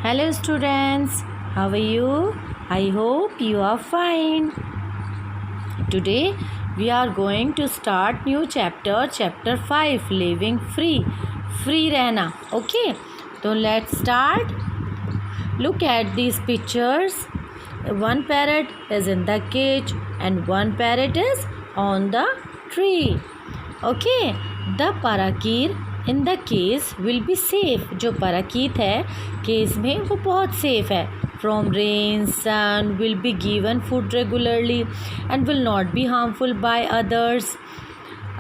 Hello students, how are you? I hope you are fine. Today we are going to start new chapter 5 living free. Free रहना. Okay, so let's start. Look at these pictures. One parrot is in the cage and one parrot is on the tree. Okay, the parakeet in the case will be safe. जो parakeet है case में वो बहुत safe है. From rain sun will be given food regularly and will not be harmful by others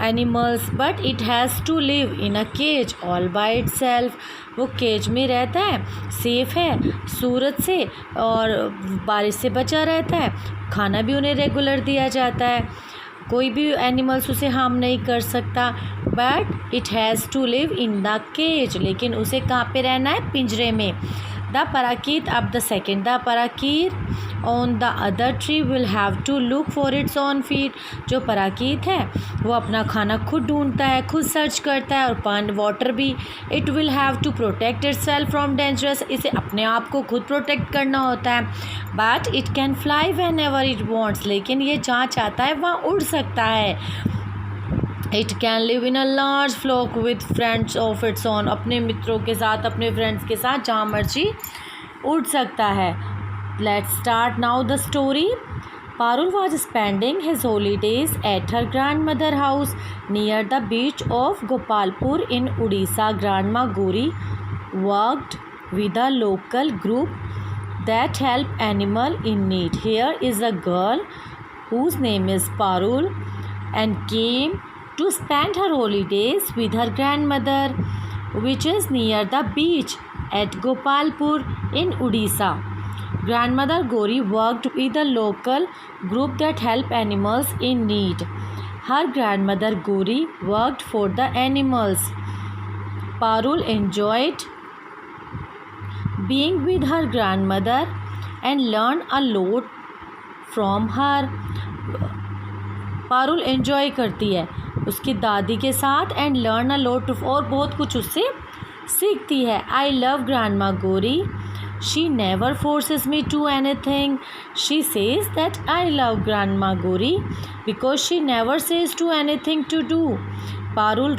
animals but it has to live in a cage all by itself. वो cage में रहता है, safe है सूरज से और बारिश से बचा रहता है. खाना भी उन्हें रेगुलर दिया जाता है. कोई भी एनिमल्स उसे हार्म नहीं कर सकता. But it has to live in the cage. लेकिन उसे कहाँ पे रहना है? पिंजरे में. द parakeet अब the second. The parakeet on the other tree will have to look for its on feet. जो parakeet है वो अपना खाना खुद ढूंढता है, खुद सर्च करता है और पानी वाटर भी. It will have to protect its self from dangerous. इसे अपने आप को खुद प्रोटेक्ट करना होता है. But it can fly whenever it wants. लेकिन ये जहाँ चाहता है वहाँ उड़ सकता है. It can live in a large flock with friends of its own. अपने मित्रों के साथ, अपने फ्रेंड्स के साथ जहाँ मर्जी उड़ सकता है. Let's start now the story. Parul was spending his holidays at her grandmother house near the beach of Gopalpur in Orissa. Grand माँ Gauri worked with a local group that help animal in need. Here is a girl whose name is Parul and came to spend her holidays with her grandmother, which is near the beach at Gopalpur in Odisha. Grandmother Gauri worked with a local group that help animals in need. Her grandmother Gauri worked for the animals. Parul enjoyed being with her grandmother and learned a lot from her. Parul enjoy करती है उसकी दादी के साथ and learn a lot और बहुत कुछ उससे सीखती है. I love grandma Gauri. She never forces me to anything. She says that I love grandma Gauri because she never says to anything to do. Parul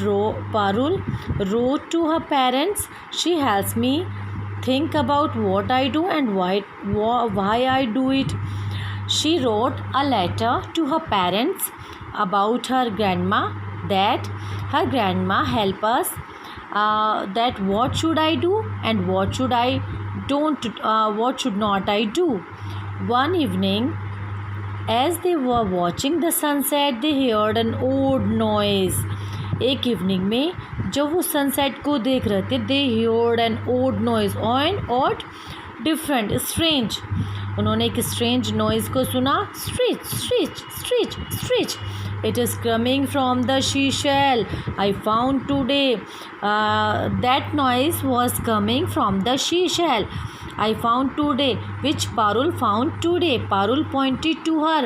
wrote to her parents. She helps me think about what I do and why I do it. She wrote a letter to her parents about her grandma that her grandma help us that what should I do and what should not I do. One evening as they were watching the sunset they heard an odd noise. एक evening में जब वो sunset को देख रहे थे they heard an odd noise. Odd different, strange. उन्होंने एक स्ट्रेंज नॉइज़ को सुना. Screech screech screech screech. It is coming from the she shell I found today. That noise was coming from the she shell I found today, which Parul found today. Parul pointed to her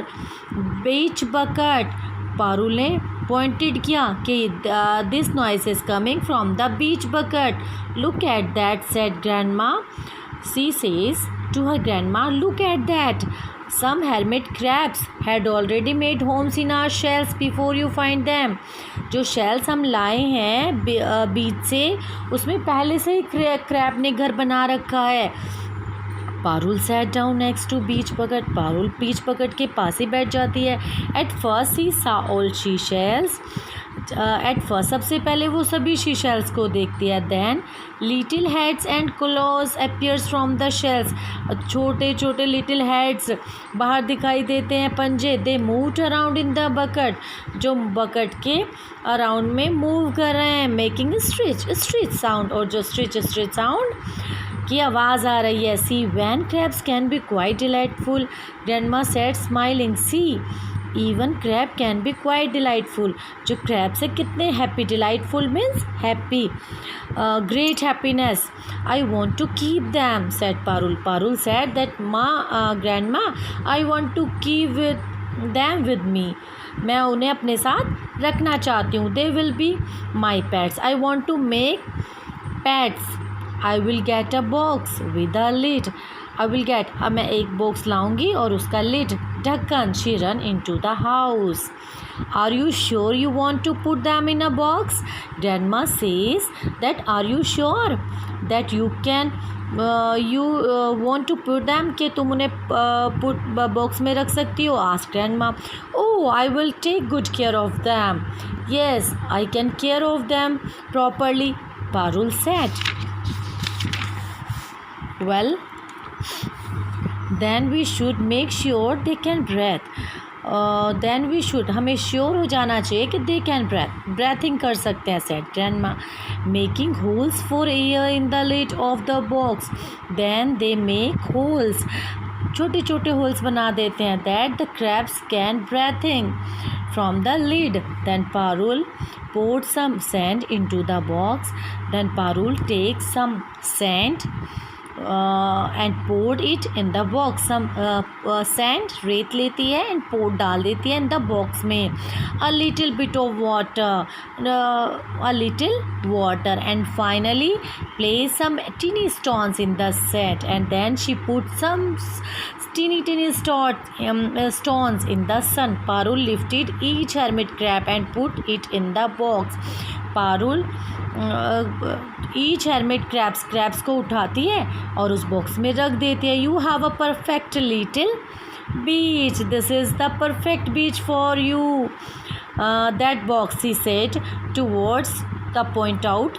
beach bucket. Parul ने pointed किया कि this noise is coming from the beach bucket. Look at that said grandma. She says to her grandma look at that. Some hermit crabs had already made homes in our shells before you find them. जो shells हम लाए हैं बीच से उसमें पहले से ही crab ने घर बना रखा है. Parul sat down next to beach bucket. Parul beach bucket के पास ही बैठ जाती है. एट फर्स्ट ही saw all sea shells. At first सबसे पहले वो सभी शी शेल्स को देखती है. Then little heads and claws appears from the shells. छोटे छोटे लिटिल हेड्स बाहर दिखाई देते हैं, पंजे. They moved around in the bucket. जो बकेट के अराउंड में मूव कर रहे हैं. Making stretch stretch sound. और जो स्ट्रिच स्ट्रिच साउंड की आवाज़ आ रही है. See even crabs can be quite delightful. Grandma said smiling. See even crab can be quite delightful. जो क्रैब से कितने happy. Delightful means happy, great happiness. I want to keep them said Parul. Parul said that grandma I want to keep them with me. मैं उन्हें अपने साथ रखना चाहती हूँ. They will be my pets. I want to make pets. I will get a box with a lid. I will get, अब मैं एक बॉक्स लाऊंगी और उसका लिड, ढक्कन. She run into the house. Are you sure you want to put them in a box? Grandma says that, are you sure that you can want to put them, कि तुम उन्हें put box में रख सकती हो? Asked grandma. Oh, I will take good care of them. Yes, I can care of them properly, Parul said. Well, then we should make sure they can breathe. Then we should, हमें sure हो जाना चाहिए कि they can breathing कर सकते हैं, said grandma. Making holes for air in the lid of the box. Then they make holes. छोटे छोटे होल्स बना देते हैं, that the crabs can breathing from the lid. Then Parul poured some sand into the box. Then Parul takes some sand and poured it in the box. Some sand, रेत लेती है and poured डाल देती है in the box में. A little bit of water, and finally place some teeny stones in the set, and then she put some teeny stones in the sun. Parul lifted each hermit crab and put it in the box. Parul each hermit crabs को उठाती है और उस box में रख देती है. You have a perfect little beach. This is the perfect beach for you. That box, she said, towards the point out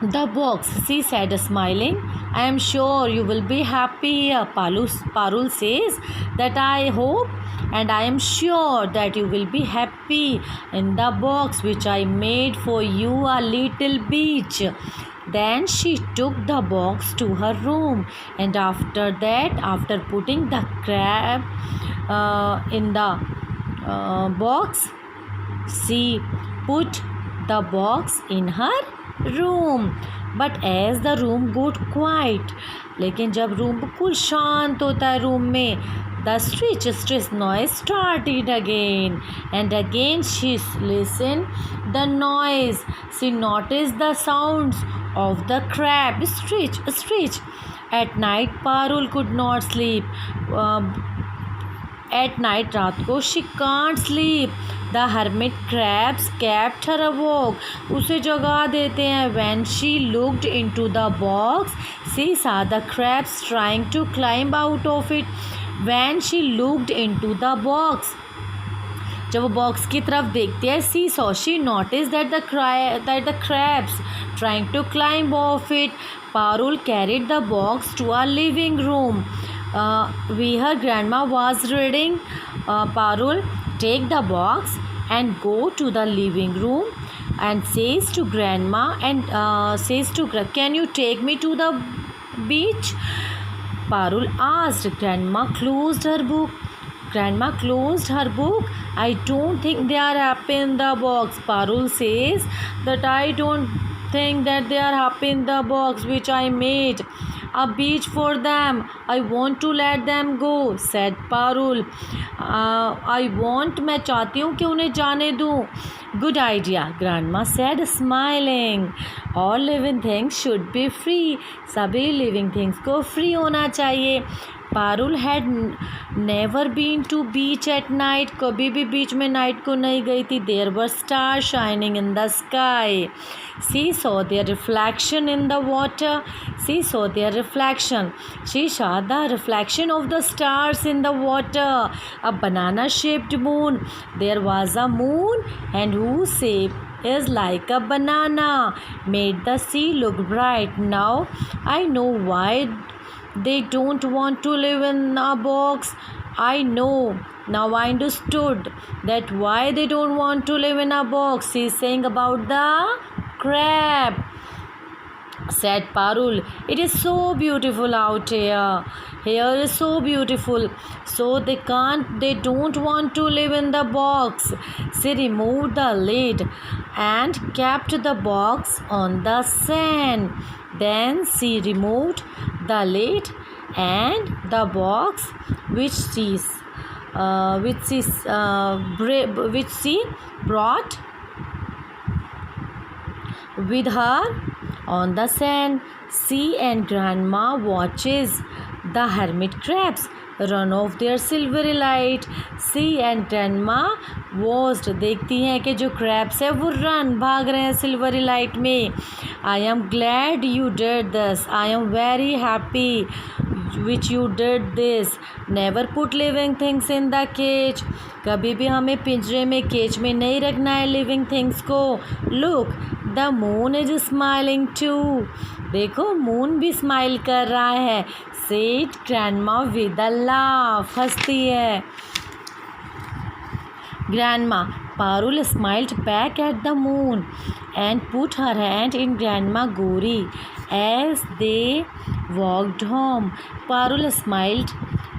the box. She said, smiling. I am sure you will be happy here. Parul says that I hope and I am sure that you will be happy in the box which I made for you, a little beach. Then she took the box to her room, and after that, after putting the crab in the box, she put the box in her room. But as the room got quiet, लेकिन जब room बिल्कुल शांत होता है room में, the strange noise started again, and again she listened the noise. She noticed the sounds of the crab. Screech. At night, Parul could not sleep. At night, रात को she can't sleep. The hermit crabs kept her awake. उसे जगा देते हैं. When she looked into the box, she saw the crabs trying to climb out of it. When she looked into the box, जब वो box की तरफ देखती है, she noticed that the crabs trying to climb off it. Parul carried the box to a living room. Her grandma was reading. Parul take the box and go to the living room and says to grandma can you take me to the beach? Parul asked. Grandma closed her book. I don't think they are happy in the box. Parul says that I don't think that they are happy in the box which I made a beach for them. I want to let them go, said Parul. मैं चाहती हूँ कि उन्हें जाने दूँ. Good idea, grandma said, smiling. All living things should be free. सभी living things को free होना चाहिए. Parul had never been to beach at night. कभी भी बीच में नाइट को नहीं गई थी. There were stars shining in the sky. She saw their reflection in the water. She saw the reflection of the stars in the water. A banana-shaped moon. There was a moon, and whose shape is like a banana made the sea look bright. Now I know why they don't want to live in a box. Now I understood that why they don't want to live in a box. She's saying about the crab, said Parul. It is so beautiful out here. Here is so beautiful. So they don't want to live in the box. She removed the lid and kept the box on the sand. Then she removed the lid and the box which she brought with her on the sand. She and grandma watches the hermit crabs run off their silvery light. She and grandma watched, देखती हैं कि जो crabs है वो भाग रहे हैं silvery light में. I am glad you did this. I am very happy which you did this. Never put living things in the cage. कभी भी हमें पिंजरे में केज में नहीं रखना है लिविंग थिंग्स को. Look, the moon is smiling too. देखो मून भी स्माइल कर रहा है. Said grandma with a laugh. हंसती है. Grandma Parul smiled back at the moon and put her hand in Grandma Gauri as they walked home. Parul smiled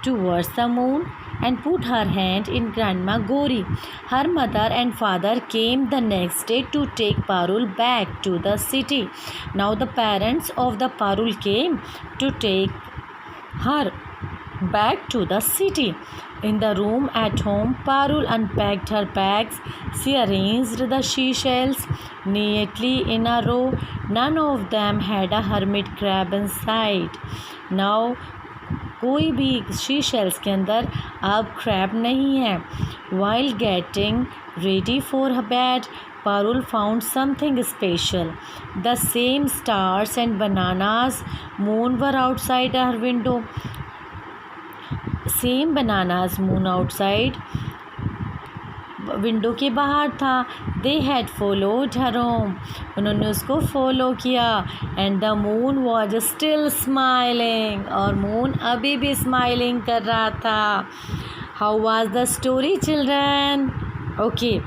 towards the moon and put her hand in Grandma Gauri. Her mother and father came the next day to take Parul back to the city. Now the parents of the Parul came to take her back to the city. In the room at home, Parul unpacked her bags. She arranged the seashells neatly in a row. None of them had a hermit crab inside. Now कोई भी she shells के अंदर अब crab नहीं है. While getting ready for her bed, Parul found something special. The same stars and bananas moon were outside her window. Same bananas moon outside window के बाहर था. They had followed her home. उन्होंने उसको follow किया. And the moon was still smiling. और moon अभी भी smiling कर रहा था. How was the story children? Okay,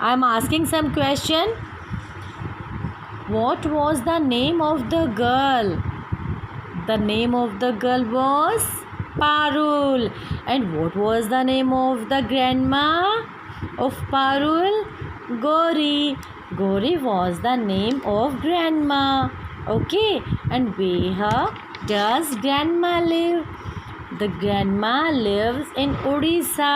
I am asking some question. What was the name of the girl? The name of the girl was Parul. And what was the name of the grandma of Parul? Gauri. Gauri was the name of grandma. Okay. And where does grandma live? The grandma lives in Odisha.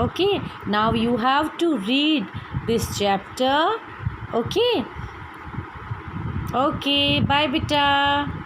Okay. Now you have to read this chapter. Okay. Okay. Bye, beta.